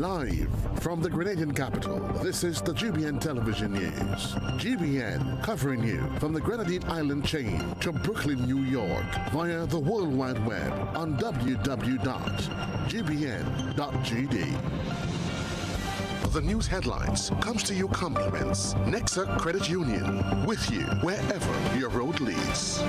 Live from the Grenadian capital, this is the GBN Television News. GBN covering you from the Grenadine Island chain to Brooklyn, New York, via the World Wide Web on www.gbn.gd. The news headlines comes to you compliments. Nexa Credit Union, with you wherever your road leads.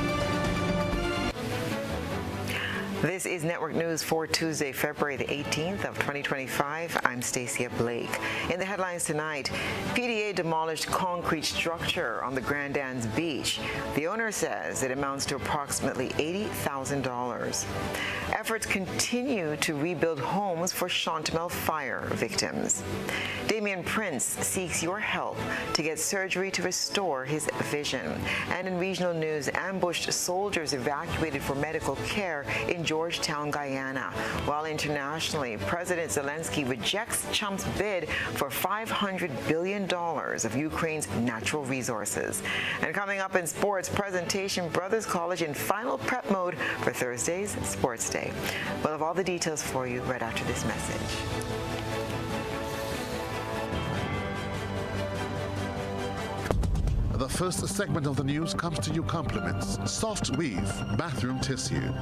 This is Network News for Tuesday, February the 18th of 2025. I'm Stacia Blake. In the headlines tonight, PDA demolished concrete structure on the Grand Anse Beach. The owner says it amounts to approximately $80,000. Efforts continue to rebuild homes for Chantemelle fire victims. Damian Prince seeks your help to get surgery to restore his vision. And in regional news, ambushed soldiers evacuated for medical care in Georgetown, Guyana. While internationally, President Zelensky rejects Trump's bid for $500 billion of Ukraine's natural resources. And coming up in sports, Presentation Brothers College in final prep mode for Thursday's Sports Day. We'll have all the details for you right after this message. The first segment of the news comes to you compliments. Soft Weave Bathroom Tissue.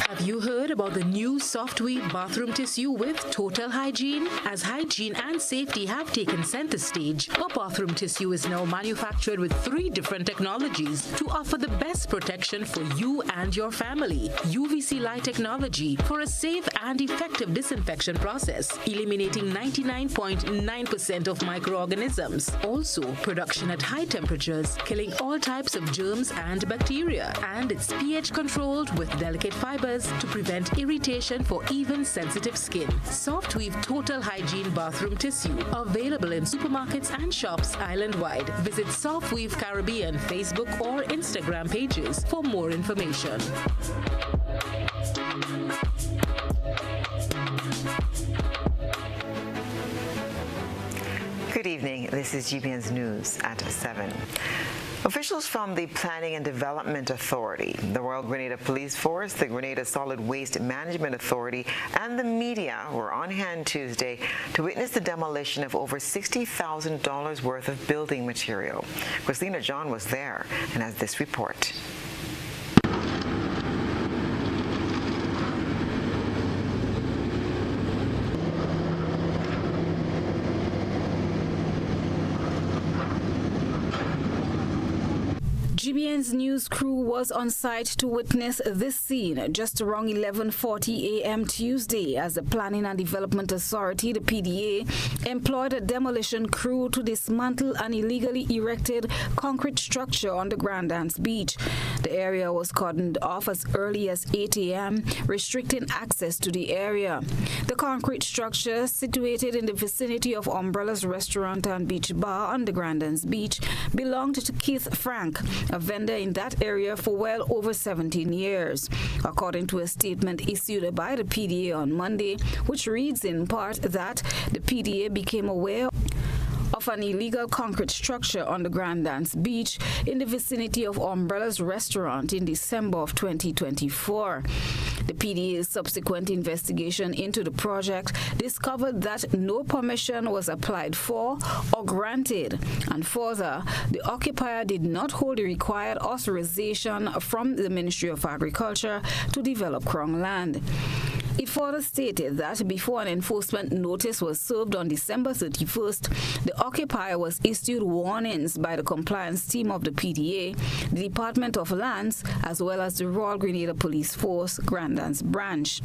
Have you heard about the new Soft Weave bathroom tissue with total hygiene? As hygiene and safety have taken center stage, our bathroom tissue is now manufactured with 3 different technologies to offer the best protection for you and your family. UVC light technology for a safe and effective disinfection process, eliminating 99.9% of microorganisms. Also, production at high temperatures, killing all types of germs and bacteria. And it's pH controlled with delicate fibers to prevent irritation for even sensitive skin. Soft Weave Total Hygiene Bathroom Tissue, available in supermarkets and shops island-wide. Visit Soft Weave Caribbean Facebook or Instagram pages for more information. Good evening. This is GBN's News at 7. Officials from the Planning and Development Authority, the Royal Grenada Police Force, the Grenada Solid Waste Management Authority, and the media were on hand Tuesday to witness the demolition of over $60,000 worth of building material. Christina John was there and has this report. GBN's news crew was on site to witness this scene just around 11:40 a.m. Tuesday as the Planning and Development Authority, the PDA, employed a demolition crew to dismantle an illegally erected concrete structure on the Grand Anse Beach. The area was cordoned off as early as 8 a.m., restricting access to the area. The concrete structure, situated in the vicinity of Umbrella's Restaurant and Beach Bar on the Grand Anse Beach, belonged to Keith Frank, a vendor in that area for well over 17 years, according to a statement issued by the PDA on Monday, which reads in part that the PDA became aware of an illegal concrete structure on the Grand Anse Beach in the vicinity of Umbrella's Restaurant in December of 2024. The PDA's subsequent investigation into the project discovered that no permission was applied for or granted, and further, the occupier did not hold the required authorization from the Ministry of Agriculture to develop Crown land. It further stated that before an enforcement notice was served on December 31st, the occupier was issued warnings by the compliance team of the PDA, the Department of Lands, as well as the Royal Grenada Police Force Grand Anse branch,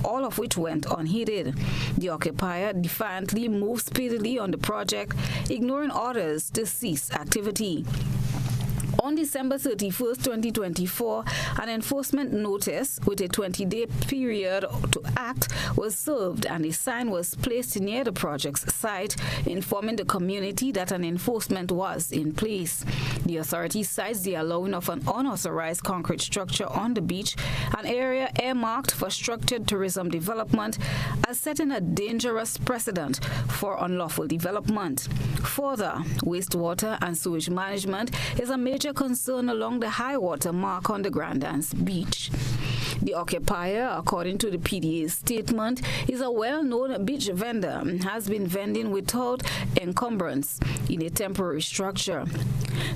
all of which went unheeded. The occupier defiantly moved speedily on the project, ignoring orders to cease activity. On December 31st, 2024, an enforcement notice with a 20-day period to act was served and a sign was placed near the project's site informing the community that an enforcement was in place. The authority cites the allowing of an unauthorized concrete structure on the beach, an area earmarked for structured tourism development, as setting a dangerous precedent for unlawful development. Further, wastewater and sewage management is a major concern along the high water mark on the Grand Anse Beach. The occupier, according to the PDA's statement, is a well-known beach vendor and has been vending without encumbrance in a temporary structure.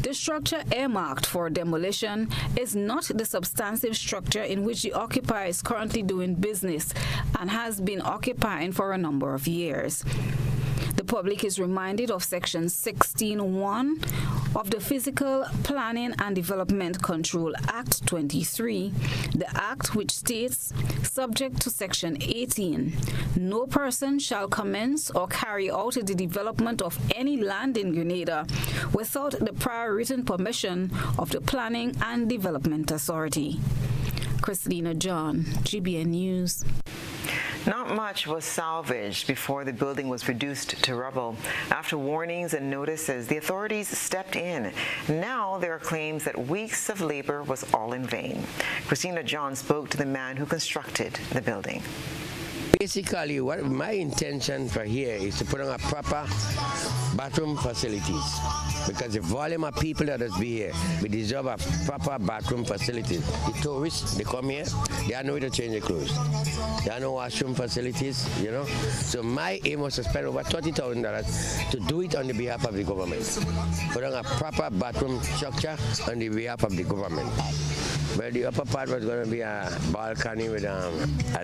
The structure earmarked for demolition is not the substantive structure in which the occupier is currently doing business and has been occupying for a number of years. The public is reminded of Section 16(1) of the Physical Planning and Development Control Act 23, the act which states, subject to Section 18, no person shall commence or carry out the development of any land in Grenada without the prior written permission of the Planning and Development Authority. Christina John, GBN News. Not much was salvaged before the building was reduced to rubble. After warnings and notices, the authorities stepped in. Now there are claims that weeks of labor was all in vain. Christina John spoke to the man who constructed the building. Basically, what my intention for here is to put on a proper bathroom facilities, because the volume of people that is be here, we deserve a proper bathroom facilities. The tourists, they come here, they have nowhere to change their clothes. They have no washroom facilities, you know. So my aim was to spend over $30,000 to do it on the behalf of the government. Put on a proper bathroom structure on the behalf of the government. Well, the upper part was going to be a balcony with a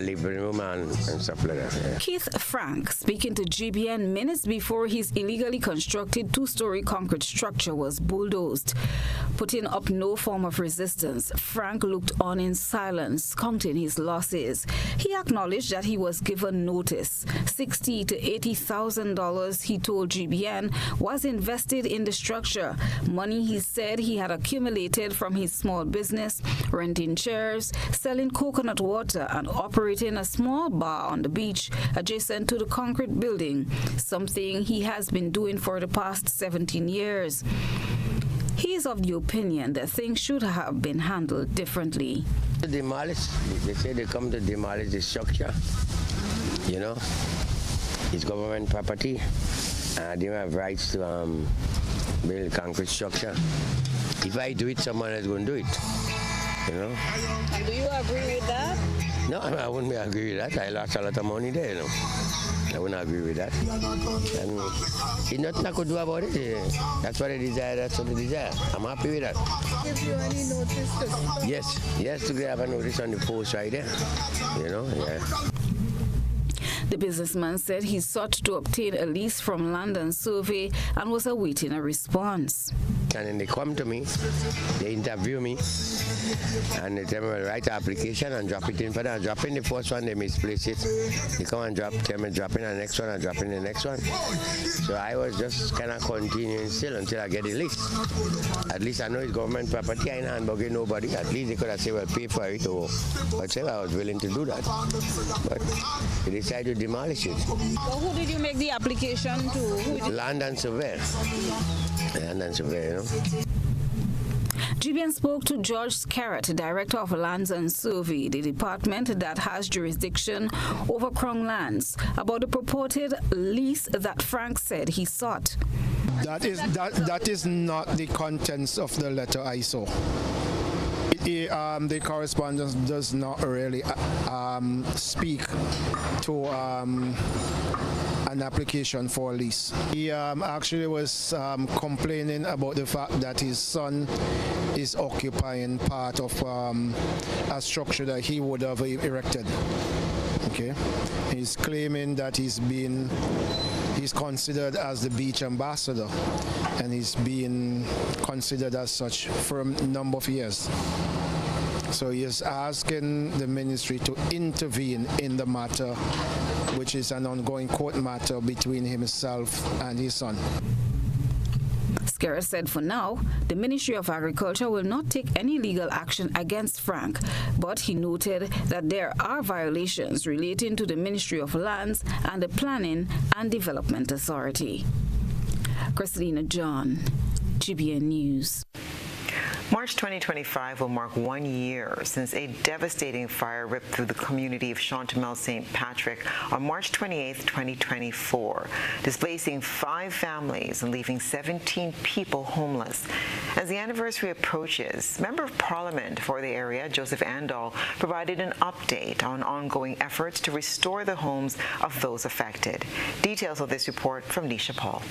living room and stuff like that. Yeah. Keith Frank speaking to GBN minutes before his illegally constructed two-story concrete structure was bulldozed. Putting up no form of resistance, Frank looked on in silence, counting his losses. He acknowledged that he was given notice. $60,000 to $80,000, he told GBN, was invested in the structure. Money he said he had accumulated from his small business, renting chairs, selling coconut water, and operating a small bar on the beach adjacent to the concrete building, something he has been doing for the past 17 years. He is of the opinion that things should have been handled differently. To demolish, they say they come to demolish the structure, you know. It's government property, and they have rights to build concrete structure. If I do it, someone else is going to do it. You know? And do you agree with that? No, I wouldn't agree with that. I lost a lot of money there, you know. I wouldn't agree with that. And there's nothing I could do about it. That's what I desire, that's what I desire. I'm happy with that. Give you any notice to stop? Yes, to have a notice on the post right there. You know, yeah. The businessman said he sought to obtain a lease from Land and Survey and was awaiting a response. And then they come to me, they interview me, and they tell me to write an application and drop it in for them. Drop in the first one, they misplace it. They come and tell me drop in the next one and drop in the next one. So I was just kind of continuing still until I get the list. At least I know it's government property, I ain't handbugging nobody. At least they could have said, well, pay for it or whatever. I was willing to do that. But they decided to demolish it. So who did you make the application to? Land and Survey. Land and Survey, you know. GBN spoke to George Scarrett, Director of Lands and Survey, the department that has jurisdiction over Crown lands, about the purported lease that Frank said he sought. That is not the contents of the letter I saw. The correspondence does not really speak to an application for a lease. He actually was complaining about the fact that his son is occupying part of a structure that he would have erected. Okay, he's claiming that he's considered as the beach ambassador, and he's being considered as such for a number of years. So he is asking the ministry to intervene in the matter, which is an ongoing court matter between himself and his son. Scarrett said for now, the Ministry of Agriculture will not take any legal action against Frank, but he noted that there are violations relating to the Ministry of Lands and the Planning and Development Authority. Christina John, GBN News. March 2025 will mark 1 year since a devastating fire ripped through the community of Chantemelle St. Patrick on March 28, 2024, displacing 5 families and leaving 17 people homeless. As the anniversary approaches, Member of Parliament for the area, Joseph Andal, provided an update on ongoing efforts to restore the homes of those affected. Details of this report from Nisha Paul.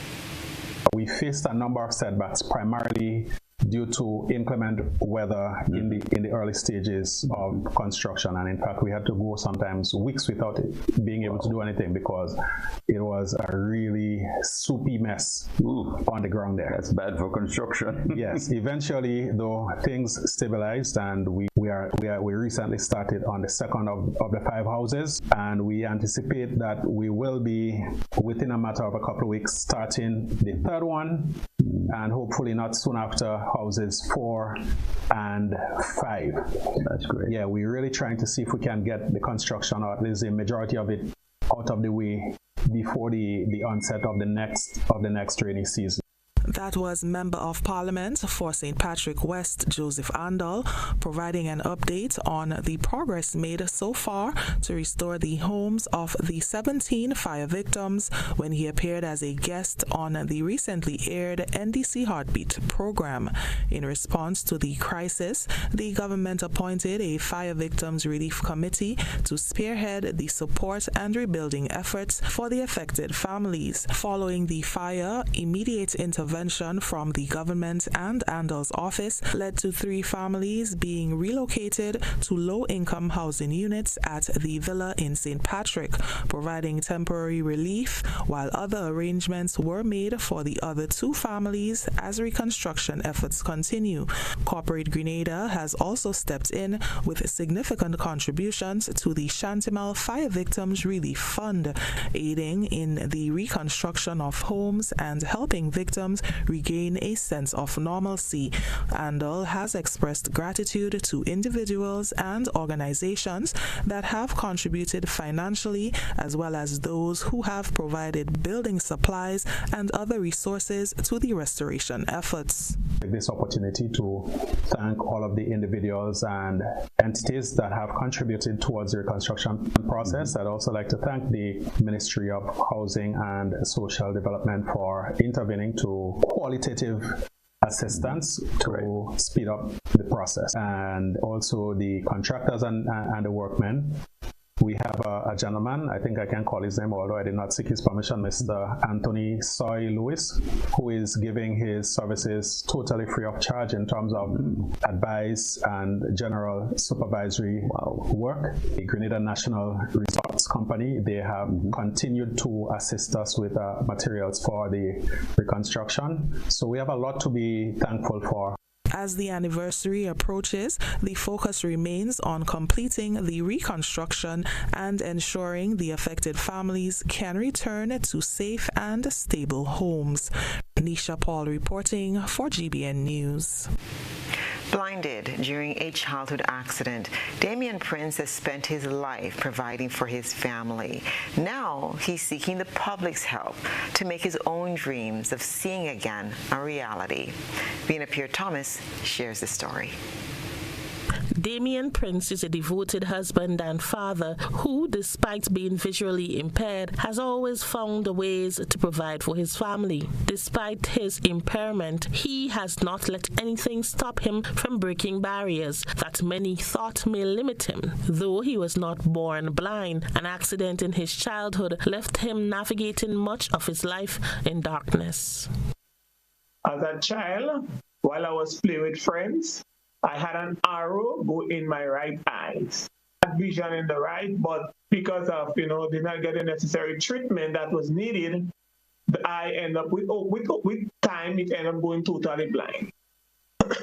We faced a number of setbacks, primarily due to inclement weather in the early stages of construction, and in fact we had to go sometimes weeks without being able to do anything because it was a really soupy mess on the ground there. That's bad for construction. Yes, eventually though things stabilized, and we recently started on the second of the 5 houses, and we anticipate that we will be within a matter of a couple of weeks starting the third one, and hopefully not soon after houses 4 and 5. That's great. Yeah, we're really trying to see if we can get the construction, or at least the majority of it, out of the way before the onset of the next rainy season. That was Member of Parliament for St. Patrick West, Joseph Andal, providing an update on the progress made so far to restore the homes of the 17 fire victims when he appeared as a guest on the recently aired NDC Heartbeat program. In response to the crisis, the government appointed a Fire Victims Relief Committee to spearhead the support and rebuilding efforts for the affected families. Following the fire, immediate intervention from the government and Andal's office led to 3 families being relocated to low-income housing units at the villa in St. Patrick, providing temporary relief, while other arrangements were made for the other 2 families as reconstruction efforts continue. Corporate Grenada has also stepped in with significant contributions to the Shantimal Fire Victims Relief Fund, aiding in the reconstruction of homes and helping victims regain a sense of normalcy. Andal has expressed gratitude to individuals and organizations that have contributed financially, as well as those who have provided building supplies and other resources to the restoration efforts. This opportunity to thank all of the individuals and entities that have contributed towards the reconstruction process. I'd also like to thank the Ministry of Housing and Social Development for intervening to qualitative assistance to speed up the process, and also the contractors and the workmen. We have a gentleman, I think I can call his name, although I did not seek his permission, Mr. Anthony Soy Lewis, who is giving his services totally free of charge in terms of advice and general supervisory work. The Grenada National Resorts Company, they have continued to assist us with materials for the reconstruction. So we have a lot to be thankful for. As the anniversary approaches, the focus remains on completing the reconstruction and ensuring the affected families can return to safe and stable homes. Nisha Paul reporting for GBN News. Blinded during a childhood accident, Damien Prince has spent his life providing for his family. Now he's seeking the public's help to make his own dreams of seeing again a reality. Vina Pierre-Thomas shares the story. Damien Prince is a devoted husband and father who, despite being visually impaired, has always found ways to provide for his family. Despite his impairment, he has not let anything stop him from breaking barriers that many thought may limit him. Though he was not born blind, an accident in his childhood left him navigating much of his life in darkness. As a child, while I was playing with friends, I had an arrow go in my right eye. I had vision in the right, but because of, did not get the necessary treatment that was needed, the eye ended up with time, it ended up going totally blind.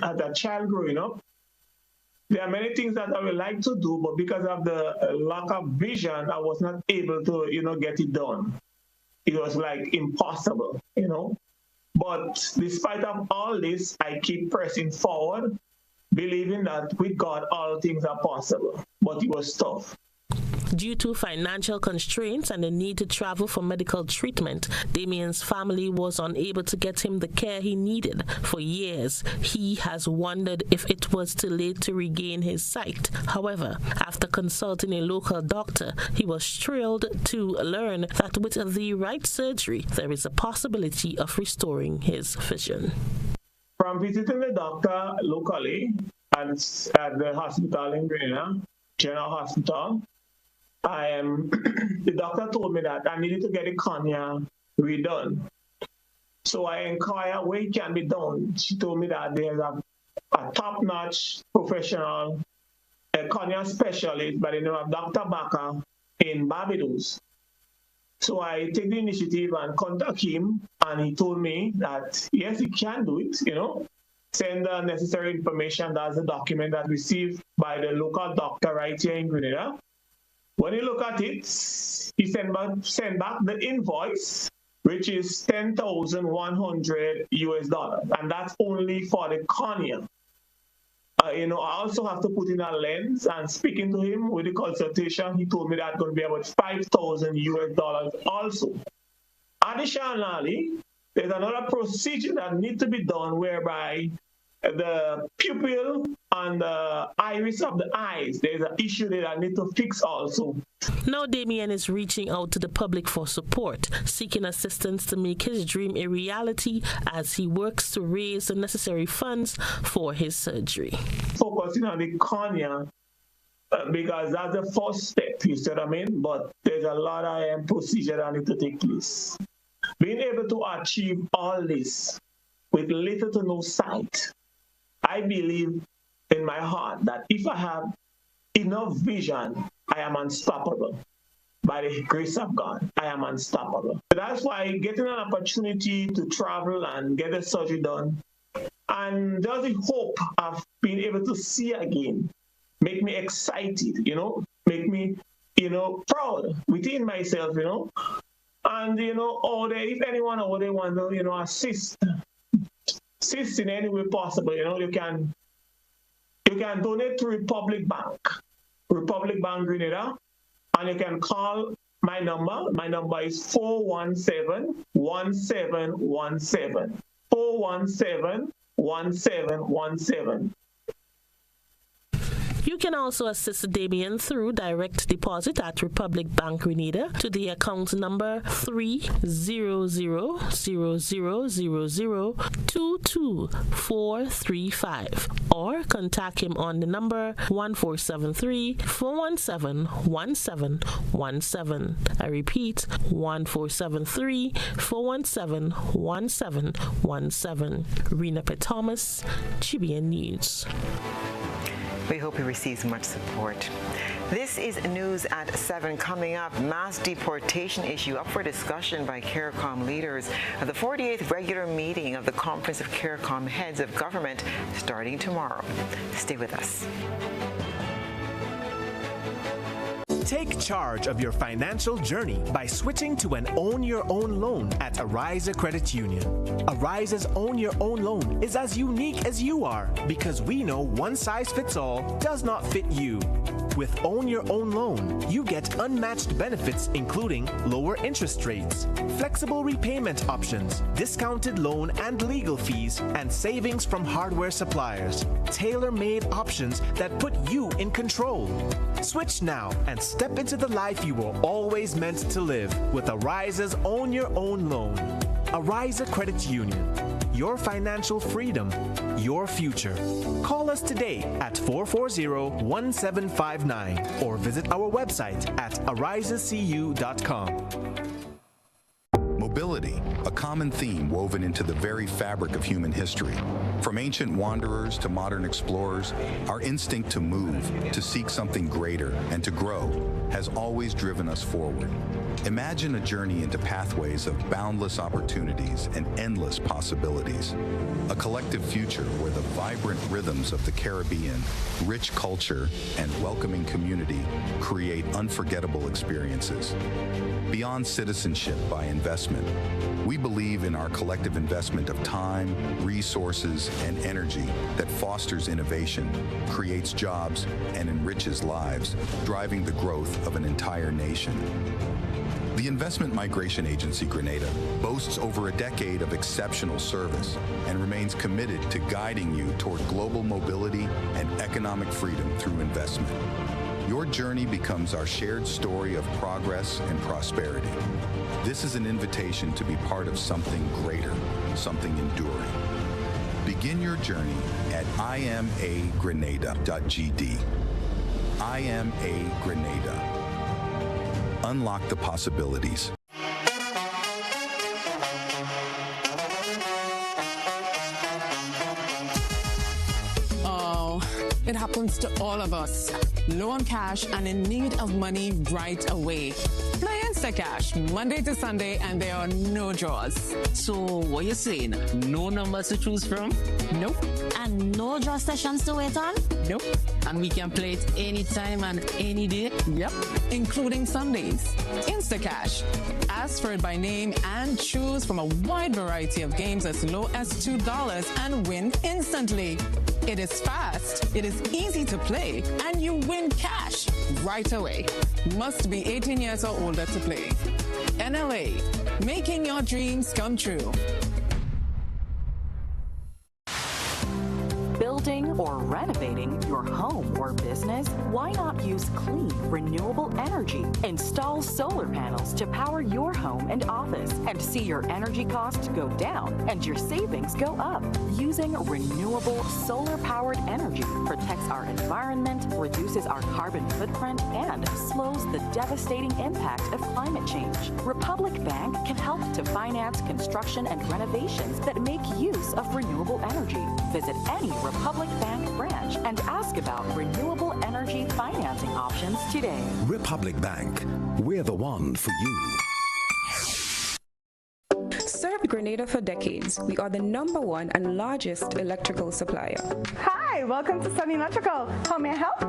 As a child growing up, there are many things that I would like to do, but because of the lack of vision, I was not able to, get it done. It was like impossible, But despite of all this, I keep pressing forward, believing that with God, all things are possible. But it was tough. Due to financial constraints and the need to travel for medical treatment, Damien's family was unable to get him the care he needed. For years, he has wondered if it was too late to regain his sight. However, after consulting a local doctor, he was thrilled to learn that with the right surgery, there is a possibility of restoring his vision. From visiting the doctor locally at the hospital in Grenada, General Hospital, the doctor told me that I needed to get a cornea redone. So I inquired where it can be done. She told me that there's a top-notch professional, a cornea specialist by the name of Dr. Baca in Barbados. So I take the initiative and contact him, and he told me that, yes, he can do it, send the necessary information. That's the document that received by the local doctor right here in Grenada. When he look at it, he sent back the invoice, which is $10,100 US, and that's only for the cornea. I also have to put in a lens, and speaking to him with the consultation, he told me that's going to be about $5,000 US also. Additionally, there's another procedure that needs to be done whereby the pupil and the iris of the eyes, there's an issue there that I need to fix also. Now Damien is reaching out to the public for support, seeking assistance to make his dream a reality as he works to raise the necessary funds for his surgery. Focusing on the cornea because that's the first step, you see what I mean? But there's a lot of procedure that need to take place. Being able to achieve all this with little to no sight, I believe in my heart that if I have enough vision, I am unstoppable. By the grace of God, I am unstoppable. That's why getting an opportunity to travel and get the surgery done, and just the hope of being able to see again, make me excited, make me, proud within myself, and, if anyone over there want to, assist in any way possible, you can donate to Republic Bank Grenada, and you can call my number. My number is 417-1717. 417-1717. You can also assist Damien through direct deposit at Republic Bank Grenada to the account number 3000000224435, or contact him on the number 1473-417-1717. I repeat, 1473-417-1717. Rena P. Thomas, GBN News. We hope he receives much support. This is news at 7. Coming up, mass deportation issue up for discussion by CARICOM leaders at the 48th regular meeting of the Conference of CARICOM Heads of Government starting tomorrow. Stay with us. Take charge of your financial journey by switching to an Own Your Own loan at Ariza Credit Union. Ariza's Own Your Own loan is as unique as you are because we know one size fits all does not fit you. With Own Your Own loan, you get unmatched benefits including lower interest rates, flexible repayment options, discounted loan and legal fees, and savings from hardware suppliers. Tailor-made options that put you in control. Switch now and step into the life you were always meant to live with Ariza's Own Your Own loan. Ariza Credit Union. Your financial freedom, your future. Call us today at 440-1759 or visit our website at arizacu.com. Mobility, a common theme woven into the very fabric of human history. From ancient wanderers to modern explorers, our instinct to move, to seek something greater, and to grow has always driven us forward. Imagine a journey into pathways of boundless opportunities and endless possibilities. A collective future where the vibrant rhythms of the Caribbean, rich culture, and welcoming community create unforgettable experiences. Beyond citizenship by investment, we believe in our collective investment of time, resources, and energy that fosters innovation, creates jobs, and enriches lives, driving the growth of an entire nation. The Investment Migration Agency Grenada boasts over a decade of exceptional service and remains committed to guiding you toward global mobility and economic freedom through investment. Your journey becomes our shared story of progress and prosperity. This is an invitation to be part of something greater, something enduring. Begin your journey at imagrenada.gd. I am a Grenada. Unlock the possibilities. Oh, it happens to all of us. Low on cash and in need of money right away. Play Instacash Monday to Sunday and there are no draws. So what you saying? No numbers to choose from? Nope. And no draw sessions to wait on? Nope. And we can play it anytime and any day? Yep, including Sundays. Instacash. Ask for it by name and choose from a wide variety of games as low as $2 and win instantly. It is fast, it is easy to play, and you win cash right away. Must be 18 years or older to play. NLA, making your dreams come true. Building or renovating your home or business? Why not use clean, renewable energy? Install solar panels to power your home and office and see your energy costs go down and your savings go up. Using renewable solar-powered energy protects our environment, reduces our carbon footprint, and slows the devastating impact of climate change. Republic Bank can help to finance construction and renovations that make use of renewable energy. Visit any Republic Bank branch and ask about renewable energy financing options today. Republic Bank, we're the one for you. Served Grenada for decades, we are the #1 and largest electrical supplier. Hi, welcome to Sunny Electrical. How may I help?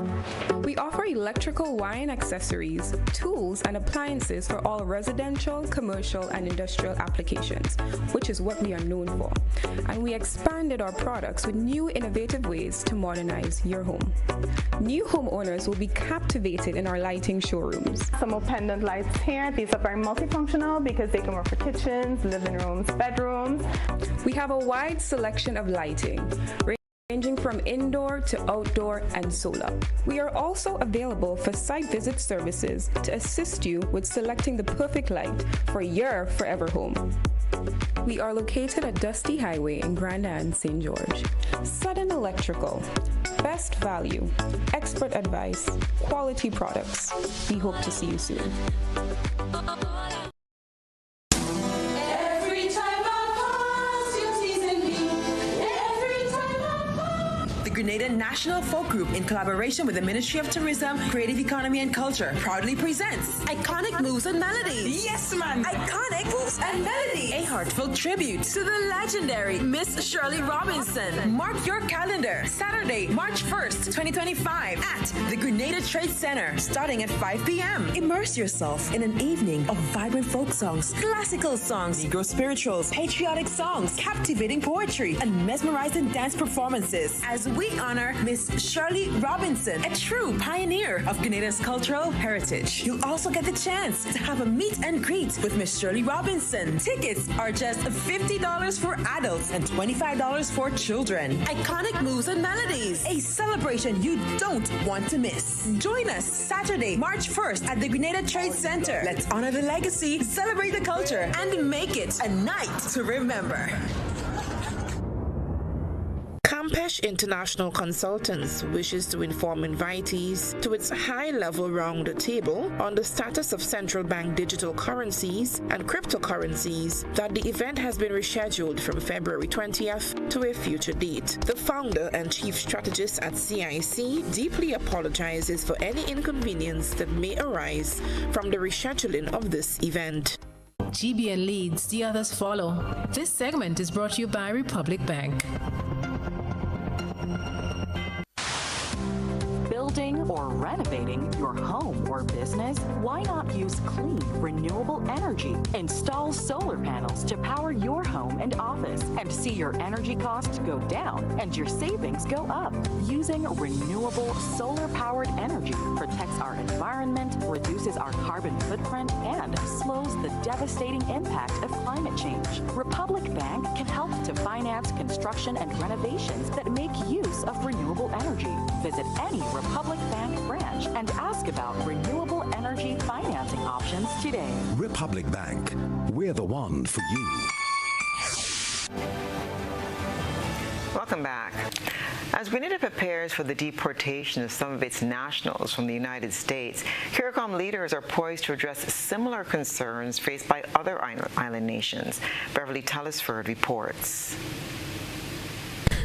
We offer electrical wiring accessories, tools, and appliances for all residential, commercial, and industrial applications, which is what we are known for. And we expanded our products with new innovative ways to modernize your home. New homeowners will be captivated in our lighting showrooms. Some more pendant lights here. These are very multifunctional because they can work for kitchens, living rooms, bedrooms. We have a wide selection of lighting, ranging from indoor to outdoor and solar. We are also available for site visit services to assist you with selecting the perfect light for your forever home. We are located at Dusty Highway in Grand Anse, St. George. Sudden Electrical. Best value, expert advice, quality products. We hope to see you soon. Grenada National Folk Group, in collaboration with the Ministry of Tourism, Creative Economy and Culture, proudly presents Iconic Moves and Melodies. Yes, man! Iconic Moves and Melodies. A heartfelt tribute to the legendary Miss Shirley Robinson. Mark your calendar. Saturday, March 1st, 2025 at the Grenada Trade Center, starting at 5 p.m. Immerse yourself in an evening of vibrant folk songs, classical songs, Negro spirituals, patriotic songs, captivating poetry, and mesmerizing dance performances as we honor Miss Shirley Robinson, a true pioneer of Grenada's cultural heritage. You'll also get the chance to have a meet and greet with Miss Shirley Robinson. Tickets are just $50 for adults and $25 for children. Iconic Moves and Melodies, a celebration you don't want to miss. Join us Saturday, March 1st at the Grenada Trade Center. Let's honor the legacy, celebrate the culture, and make it a night to remember. Campesh International Consultants wishes to inform invitees to its high-level round table on the status of central bank digital currencies and cryptocurrencies that the event has been rescheduled from February 20th to a future date. The founder and chief strategist at CIC deeply apologizes for any inconvenience that may arise from the rescheduling of this event. GBN leads, the others follow. This segment is brought to you by Republic Bank. Building or renovating your home or business? Why not use clean, renewable energy? Install solar panels to power your home and office and see your energy costs go down and your savings go up. Using renewable solar-powered energy protects our environment, reduces our carbon footprint, and slows the devastating impact of climate change. Republic Bank can help to finance construction and renovations that make use of renewable energy. Visit any Republic Bank branch and ask about renewable energy financing options today. Republic Bank, we're the one for you. Welcome back. As Grenada prepares for the deportation of some of its nationals from the United States, CARICOM leaders are poised to address similar concerns faced by other island nations. Beverly Telesford reports.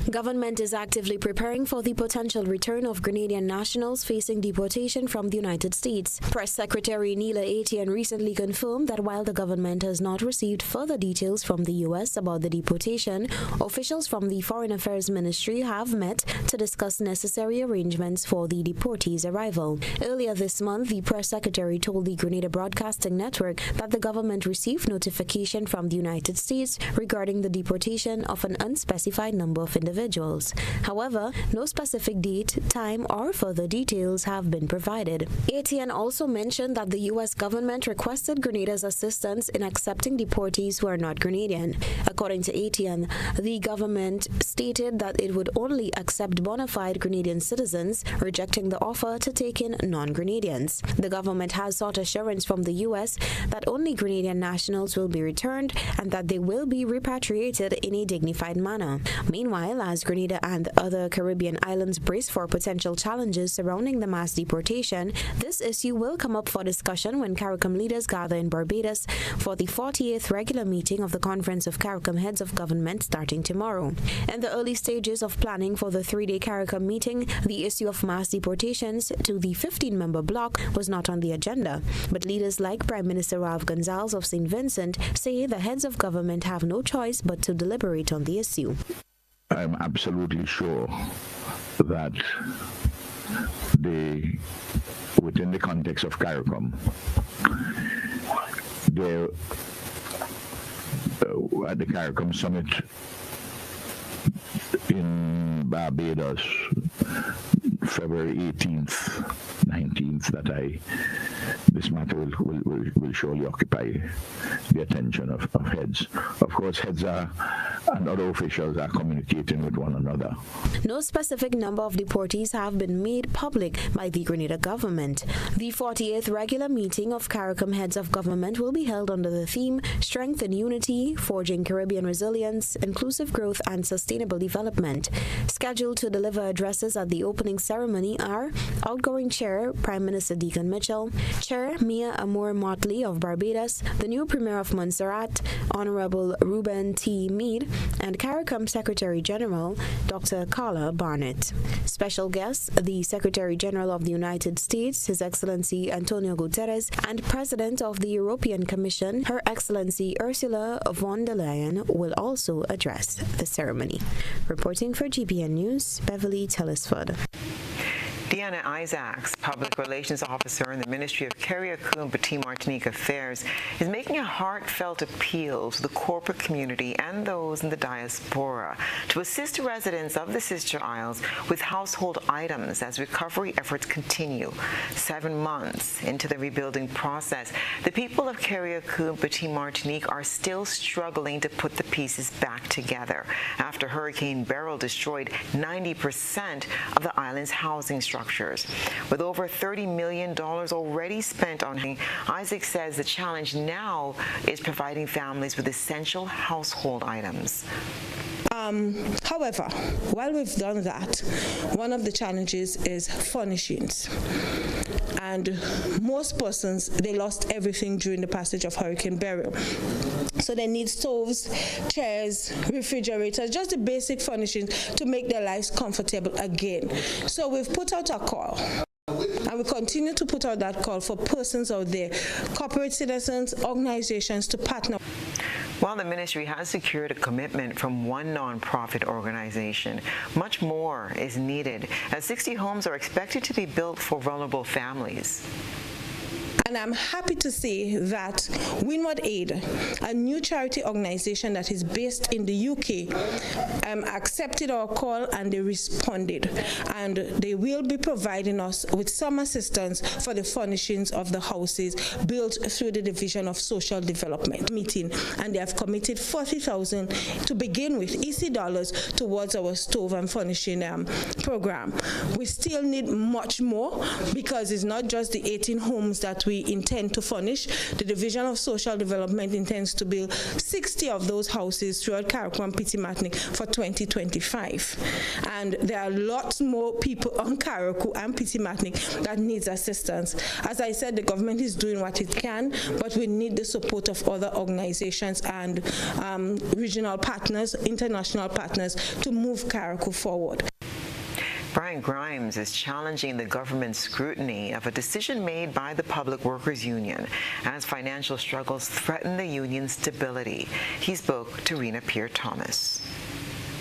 Government is actively preparing for the potential return of Grenadian nationals facing deportation from the United States. Press Secretary Neela Etienne recently confirmed that while the government has not received further details from the U.S. about the deportation, officials from the Foreign Affairs Ministry have met to discuss necessary arrangements for the deportees' arrival. Earlier this month, the Press Secretary told the Grenada Broadcasting Network that the government received notification from the United States regarding the deportation of an unspecified number of individuals. However, no specific date, time, or further details have been provided. Etienne also mentioned that the U.S. government requested Grenada's assistance in accepting deportees who are not Grenadian. According to Etienne, the government stated that it would only accept bona fide Grenadian citizens, rejecting the offer to take in non-Grenadians. The government has sought assurance from the U.S. that only Grenadian nationals will be returned and that they will be repatriated in a dignified manner. Meanwhile, as Grenada and other Caribbean islands brace for potential challenges surrounding the mass deportation, this issue will come up for discussion when CARICOM leaders gather in Barbados for the 48th regular meeting of the Conference of CARICOM Heads of Government starting tomorrow. In the early stages of planning for the 3-day CARICOM meeting, the issue of mass deportations to the 15-member bloc was not on the agenda. But leaders like Prime Minister Ralph Gonsalves of St. Vincent say the heads of government have no choice but to deliberate on the issue. I'm absolutely sure that within the context of CARICOM, at the CARICOM summit in Barbados, February 18th, 19th, this matter will surely occupy the attention of heads. Of course, heads and other officials are communicating with one another. No specific number of deportees have been made public by the Grenada government. The 48th regular meeting of CARICOM Heads of Government will be held under the theme Strength and Unity, Forging Caribbean Resilience, Inclusive Growth and Sustainable Development. Scheduled to deliver addresses at the opening ceremony are outgoing Chair Prime Minister Deacon Mitchell, Chair Mia Amour Motley of Barbados, the new Premier of Montserrat, Honorable Reuben T. Meade, and CARICOM Secretary General Dr. Carla Barnett. Special guests, the Secretary General of the United States, His Excellency Antonio Guterres, and President of the European Commission, Her Excellency Ursula von der Leyen, will also address the ceremony. Reporting for GBN News, Beverly Telesford. Deanna Isaacs, Public Relations Officer in the Ministry of Carriacou and Petit Martinique Affairs, is making a heartfelt appeal to the corporate community and those in the diaspora to assist residents of the Sister Isles with household items as recovery efforts continue. 7 months into the rebuilding process, the people of Carriacou and Petit Martinique are still struggling to put the pieces back together after Hurricane Beryl destroyed 90% of the island's housing structures. With over $30 million already spent on Isaac says the challenge now is providing families with essential household items. However, while we've done that, one of the challenges is furnishings. And most persons, they lost everything during the passage of Hurricane Beryl. So they need stoves, chairs, refrigerators, just the basic furnishings to make their lives comfortable again. So we've put out a call. And we continue to put out that call for persons out there, corporate citizens, organizations to partner. While the ministry has secured a commitment from one nonprofit organization, much more is needed, as 60 homes are expected to be built for vulnerable families. And I'm happy to say that Windward Aid, a new charity organization that is based in the UK, accepted our call and they responded. And they will be providing us with some assistance for the furnishings of the houses built through the Division of Social Development meeting. And they have committed $40,000 to begin with, EC dollars, towards our stove and furnishing program. We still need much more because it's not just the 18 homes that we we intend to furnish. The Division of Social Development intends to build 60 of those houses throughout Carriacou and Pitimatnik for 2025. And there are lots more people on Carriacou and Pitimatnik that needs assistance. As I said, the government is doing what it can, but we need the support of other organizations and regional partners, international partners, to move Carriacou forward. Brian Grimes is challenging the government's scrutiny of a decision made by the Public Workers Union as financial struggles threaten the union's stability. He spoke to Rena Pierre-Thomas.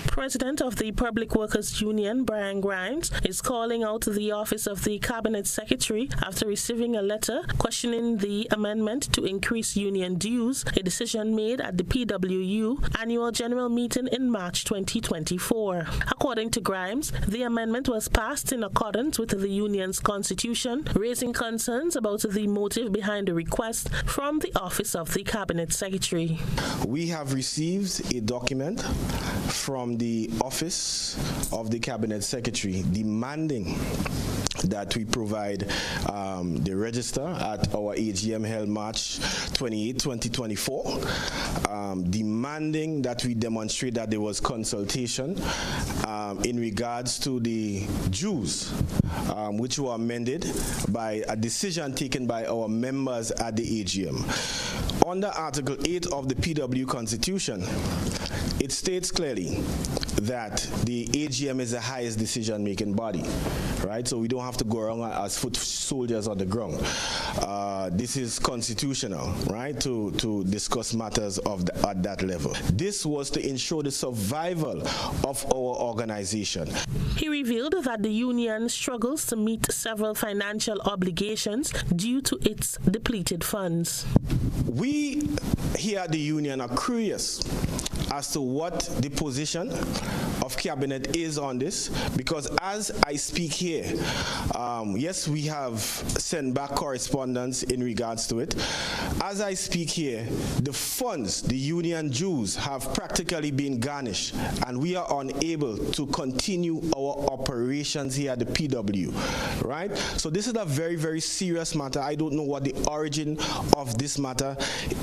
President of the Public Workers Union, Brian Grimes, is calling out the office of the Cabinet Secretary after receiving a letter questioning the amendment to increase union dues, a decision made at the PWU annual general meeting in March 2024. According to Grimes, the amendment was passed in accordance with the union's constitution, raising concerns about the motive behind the request from the office of the Cabinet Secretary. We have received a document from the office of the Cabinet Secretary demanding that we provide the register at our AGM held March 28, 2024, demanding that we demonstrate that there was consultation in regards to the dues, which were amended by a decision taken by our members at the AGM. Under Article 8 of the PW Constitution, it states clearly that the AGM is the highest decision-making body, right? So we don't have to go around as foot soldiers on the ground. This is constitutional, right, to discuss matters at that level. This was to ensure the survival of our organization. He revealed that the union struggles to meet several financial obligations due to its depleted funds. We here at the union are curious as to what the position of Cabinet is on this, because as I speak here, yes, we have sent back correspondence in regards to it. As I speak here, the funds, the union dues, have practically been garnished, and we are unable to continue our operations here at the PW, right? So this is a very, very serious matter. I don't know what the origin of this matter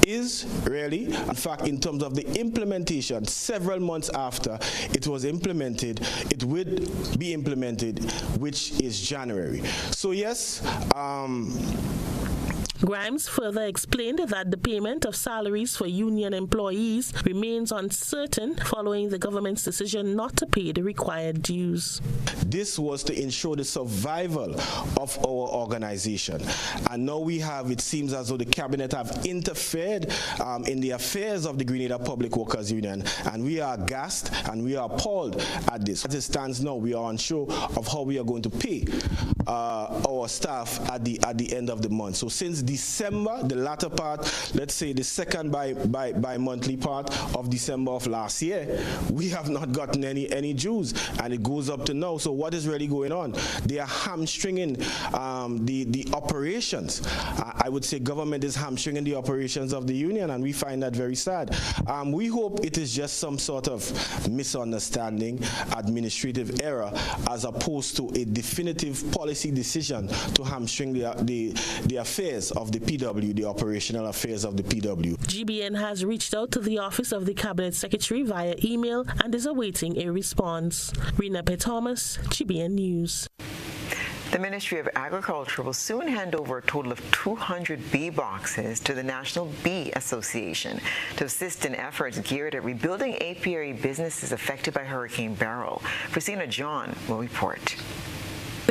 is, really. In fact, in terms of the implementation, several months after it was implemented, it would be implemented, which is January. So yes, Grimes further explained that the payment of salaries for union employees remains uncertain following the government's decision not to pay the required dues. This was to ensure the survival of our organization. And now we have, it seems as though the Cabinet have interfered in the affairs of the Grenada Public Workers Union, and we are aghast and we are appalled at this. As it stands now, we are unsure of how we are going to pay our staff at the end of the month. So since December, the latter part, let's say the second bi-monthly part of December of last year, we have not gotten any dues, and it goes up to now. So what is really going on? They are hamstringing the operations. I would say government is hamstringing the operations of the union, and we find that very sad. We hope it is just some sort of misunderstanding, administrative error, as opposed to a definitive policy decision to hamstring the affairs of the PW, the operational affairs of the PW. GBN has reached out to the office of the Cabinet Secretary via email and is awaiting a response. Rena Pierre-Thomas, GBN News. The Ministry of Agriculture will soon hand over a total of 200 bee boxes to the National Bee Association to assist in efforts geared at rebuilding apiary businesses affected by Hurricane Beryl. Christina John will report.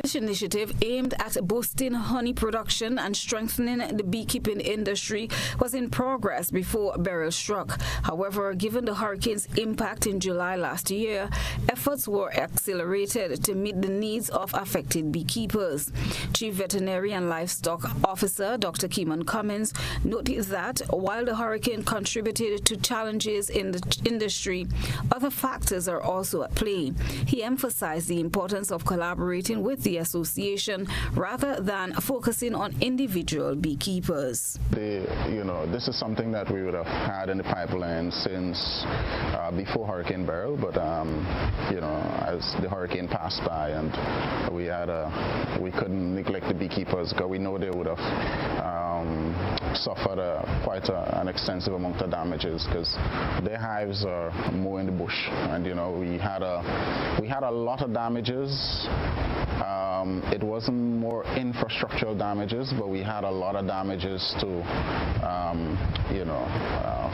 This initiative, aimed at boosting honey production and strengthening the beekeeping industry, was in progress before Beryl struck. However, given the hurricane's impact in July last year, efforts were accelerated to meet the needs of affected beekeepers. Chief Veterinary and Livestock Officer Dr. Keeman Cummins noted that while the hurricane contributed to challenges in the industry, other factors are also at play. He emphasized the importance of collaborating with the the association rather than focusing on individual beekeepers. This is something that we would have had in the pipeline since before Hurricane Beryl, but as the hurricane passed by, and we couldn't neglect the beekeepers because we know they would have suffered quite an extensive amount of damages because their hives are more in the bush, and we had a lot of damages. It wasn't more infrastructural damages, but we had a lot of damages to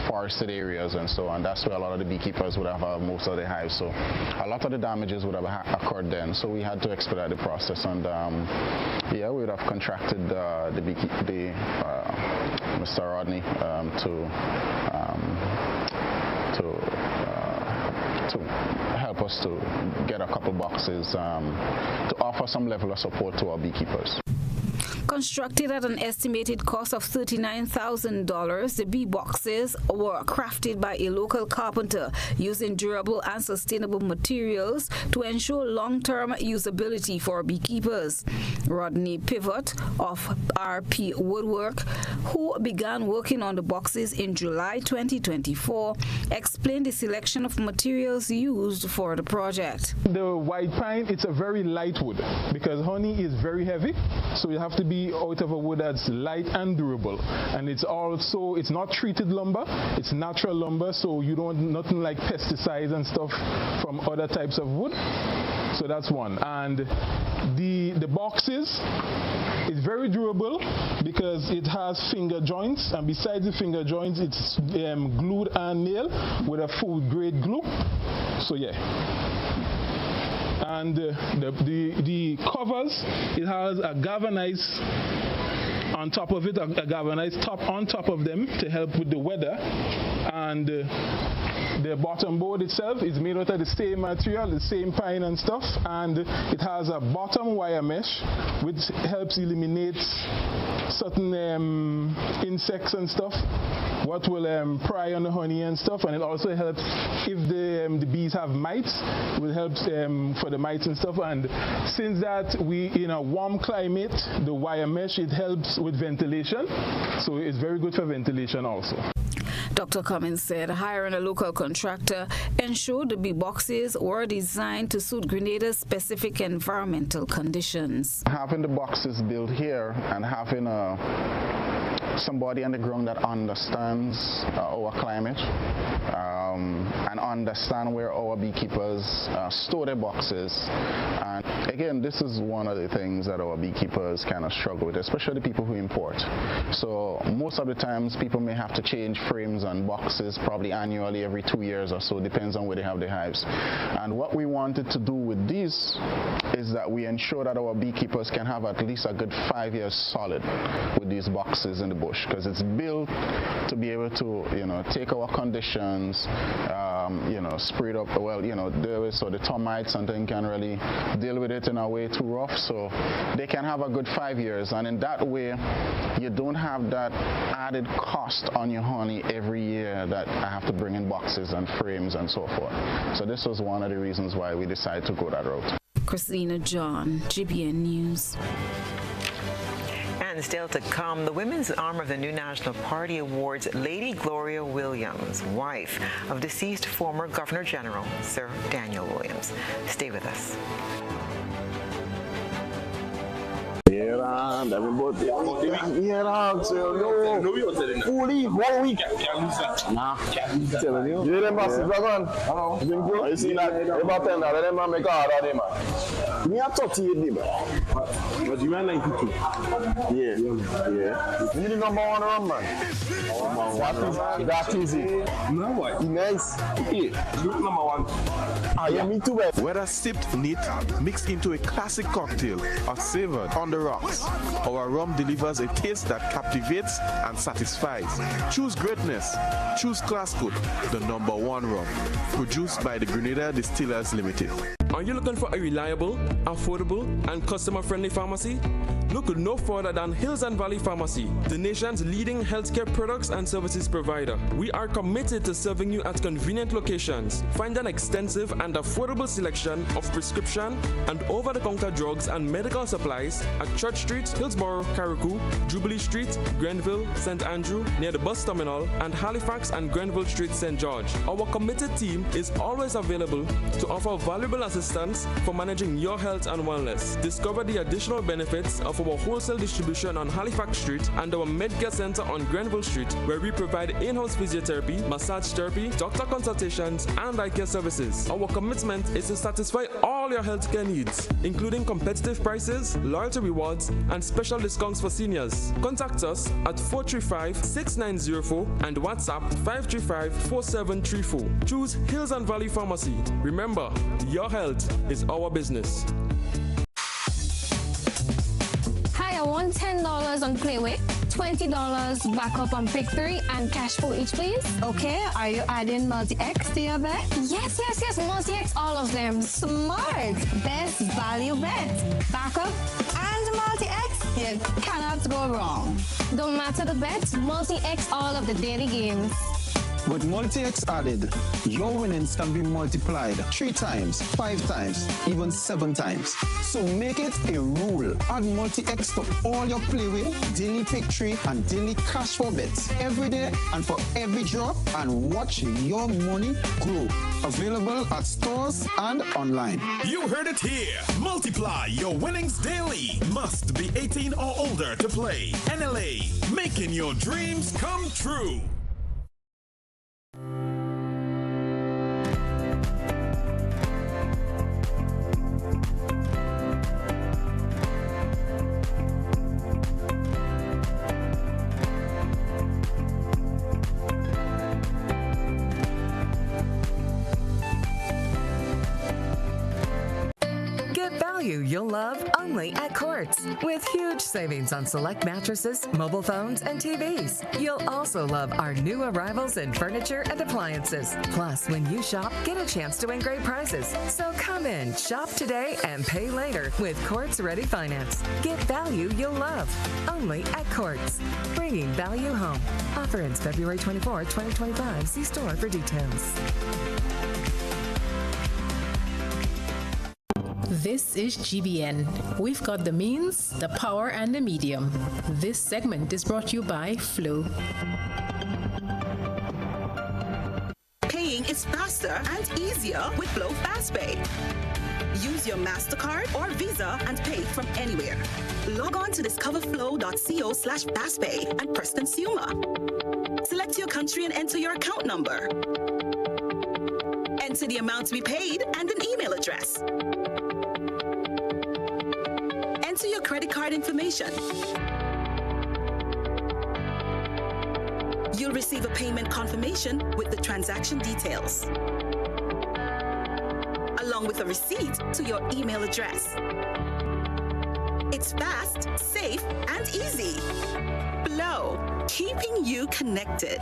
forested areas and so on. That's where a lot of the beekeepers would have most of their hives. So a lot of the damages would have occurred then. So we had to expedite the process, and we would have contracted Mr. Rodney to help us to get a couple boxes to offer some level of support to our beekeepers. Constructed at an estimated cost of $39,000, the bee boxes were crafted by a local carpenter using durable and sustainable materials to ensure long-term usability for beekeepers. Rodney Pivot of RP Woodwork, who began working on the boxes in July 2024, explained the selection of materials used for the project. The white pine, it's a very light wood because honey is very heavy, so you have to be out of a wood that's light and durable, and it's not treated lumber, it's natural lumber, so you don't nothing like pesticides and stuff from other types of wood. So that's one. And the boxes is very durable because it has finger joints, and besides the finger joints, it's glued and nailed with a food grade glue. So yeah. And the covers, it has a galvanized on top of it, a galvanized top on top of them to help with the weather. And the bottom board itself is made out of the same material, the same pine and stuff, and it has a bottom wire mesh which helps eliminate certain insects and stuff what will pry on the honey and stuff, and it also helps if the bees have mites, it will help for the mites and stuff. And since that we in a warm climate, the wire mesh, it helps with ventilation, so it's very good for ventilation also. Dr. Cummins said hiring a local contractor ensured the bee boxes were designed to suit Grenada's specific environmental conditions. Having the boxes built here and having somebody on the ground that understands our climate and understand where our beekeepers store their boxes. And again, this is one of the things that our beekeepers kind of struggle with, especially the people who import. So most of the times people may have to change frames and boxes probably annually, every 2 years or so, depends on where they have their hives. And what we wanted to do with these is that we ensure that our beekeepers can have at least a good 5 years solid with these boxes in the bush, because it's built to be able to, take our conditions, spread up, so the termites and things can really deal with it in a way too rough, so they can have a good 5 years, and in that way you don't have that added cost on your honey every year that I have to bring in boxes and frames and so forth. So this was one of the reasons why we decided to go that route. Christina John, GBN News. And still to come, the women's arm of the new National Party awards Lady Gloria Williams, wife of deceased former Governor General Sir Daniel Williams. Stay with us. Yeah, fully 1 week. Nah, telling you. You them bosses, Dragon. Hello. You see that? About 10, let them make a hard on man. Me a 38, but you are 92. Yeah. You need the number one run, man. That is it. No, what? Nice. Yeah. Number one. Yeah, me too. Whether sipped neat, mixed into a classic cocktail, or savored on the rocks, our rum delivers a taste that captivates and satisfies. Choose greatness. Choose Class Cook, the #1 rum. Produced by the Grenada Distillers Limited. Are you looking for a reliable, affordable, and customer-friendly pharmacy? Look no further than Hills and Valley Pharmacy, the nation's leading healthcare products and services provider. We are committed to serving you at convenient locations. Find an extensive and affordable selection of prescription and over-the-counter drugs and medical supplies at Church Street, Hillsborough, Carriacou, Jubilee Street, Grenville, St. Andrew, near the bus terminal, and Halifax and Grenville Street, St. George. Our committed team is always available to offer valuable assistance for managing your health and wellness. Discover the additional benefits of our wholesale distribution on Halifax Street and our Medcare Center on Grenville Street, where we provide in-house physiotherapy, massage therapy, doctor consultations, and eye care services. Our commitment is to satisfy all your healthcare needs, including competitive prices, loyalty rewards, and special discounts for seniors. Contact us at 435-6904 and WhatsApp 535-4734. Choose Hills and Valley Pharmacy. Remember, your health is our business. I want $10 on Playway, $20 backup on Pick 3, and cash for each, please. Okay, are you adding Multi-X to your bet? Yes, Multi-X, all of them. Smart. Best value bet. Backup and Multi-X, you cannot go wrong. Don't matter the bet, Multi-X all of the daily games. With Multi-X added, your winnings can be multiplied 3 times, 5 times, even 7 times. So make it a rule. Add Multi-X to all your Playway, daily Pick 3, and daily cash for bets every day and for every drop, and watch your money grow. Available at stores and online. You heard it here. Multiply your winnings daily. Must be 18 or older to play. NLA, making your dreams come true. You'll love only at Quartz. With huge savings on select mattresses, mobile phones, and TVs. You'll also love our new arrivals in furniture and appliances. Plus, when you shop, get a chance to win great prizes. So come in, shop today, and pay later with Quartz Ready Finance. Get value you'll love only at Quartz. Bringing value home. Offer ends February 24, 2025. See store for details. This is GBN. We've got the means, the power, and the medium. This segment is brought to you by Flow. Paying is faster and easier with Flow FastPay. Use your MasterCard or Visa and pay from anywhere. Log on to discoverflow.co/fastpay and press consumer. Select your country and enter your account number. Enter the amount to be paid and an email address. Enter your credit card information. You'll receive a payment confirmation with the transaction details, along with a receipt to your email address. It's fast, safe, and easy. Flow, keeping you connected.